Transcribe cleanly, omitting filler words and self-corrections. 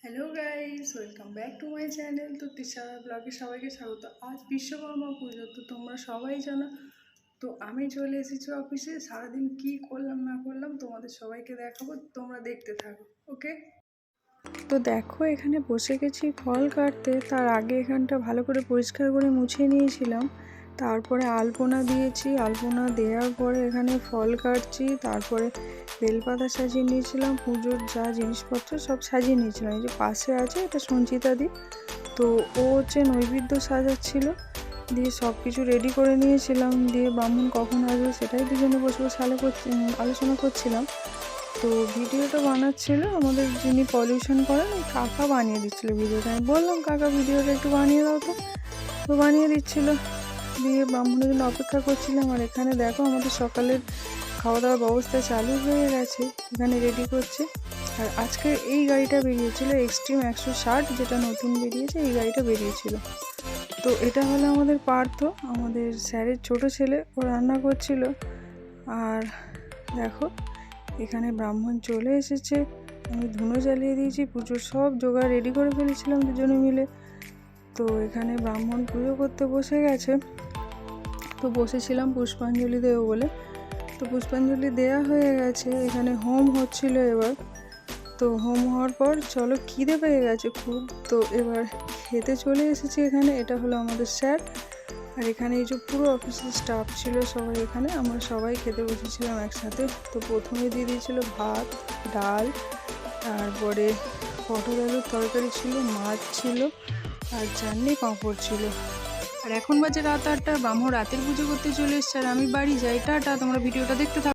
Hello guys, welcome back to my channel. তো তৃষা ব্লগে সবাইকে স্বাগত। আজ বিশ্বকর্মা পুজো, তো তোমরা সবাই জানো। তো আমি চলে এসেছি অফিসে। সারাদিন কি করলাম না করলাম তোমাদের সবাইকে দেখাবো, তোমরা দেখতে থাকো। ওকে, তো দেখো এখানে বসে গেছি ফল কাটতে। তার আগে এখানটা ভালো করে পরিষ্কার করে মুছে নিয়েছিলাম। তারপরে আলপনা দিয়েছি, আলপনা দেওয়ার পরে এখানে ফল কাটছি। তারপরে বেলপাতা সাজিয়ে নিয়েছিলাম, পুজোর যা জিনিসপত্র সব সাজিয়ে নিয়েছিলাম। এই যে পাশে আছে, এটা সঞ্চিতা দি। তো ও হচ্ছে নৈবেদ্য সাজাচ্ছিল, দিয়ে সব কিছু রেডি করে নিয়েছিলাম। দিয়ে ব্রাহ্মণ কখন আসবে সেটাই দুজনে বসে বসে আলোচনা করছিলাম। তো ভিডিওটা বানাচ্ছিল আমাদের যিনি পলিউশন করেন, ওই কাকা বানিয়ে দিচ্ছিলো ভিডিওটা। আমি বললাম, কাকা ভিডিওটা একটু বানিয়ে দাও। তো বানিয়ে দিচ্ছিলো। দিয়ে ব্রাহ্মণের জন্য অপেক্ষা করছিলাম। আর এখানে দেখো আমাদের সকালের খাওয়া দাওয়ার ব্যবস্থা চালু হয়ে গেছে, এখানে রেডি করছে। আর আজকে এই গাড়িটা বেরিয়েছিল, এক্সট্রিম 160, যেটা নতুন বেরিয়েছে, এই গাড়িটা বেরিয়েছিল। তো এটা হলো আমাদের পার্থ, আমাদের স্যারের ছোট ছেলে, ও রান্না করছিল। আর দেখো এখানে ব্রাহ্মণ চলে এসেছে, আমি ধুনো জ্বালিয়ে দিয়েছি, পুজোর সব জোগাড় রেডি করে ফেলেছিলাম দুজনে মিলে। তো এখানে ব্রাহ্মণ পুজো করতে বসে গেছে। তো বসেছিলাম পুষ্পাঞ্জলি দেবো বলে। তো পুষ্পাঞ্জলি দেয়া হয়ে গেছে, এখানে হোম হচ্ছিল এবার। তো হোম হওয়ার পর চলো খিদে পেয়ে গেছে খুব, তো এবার খেতে চলে এসেছি এখানে। এটা হলো আমাদের স্যার। আর এখানে এই যে পুরো অফিসের স্টাফ ছিল সবাই, এখানে আমরা সবাই খেতে বসেছিলাম একসাথে। তো প্রথমে দিয়ে দিয়েছিল ভাত, ডাল, তারপরে পটল আলুর তরকারি ছিল, মাছ ছিল, আর চাটনি, পাঁপড় ছিল। আর এখন বাজে রাত 8টা, ব্রাহ্মণ রাতের পুজো করতে চলে এসছে, আর আমি বাড়ি যাই। টাটা, তোমরা ভিডিওটা দেখতে থাকো।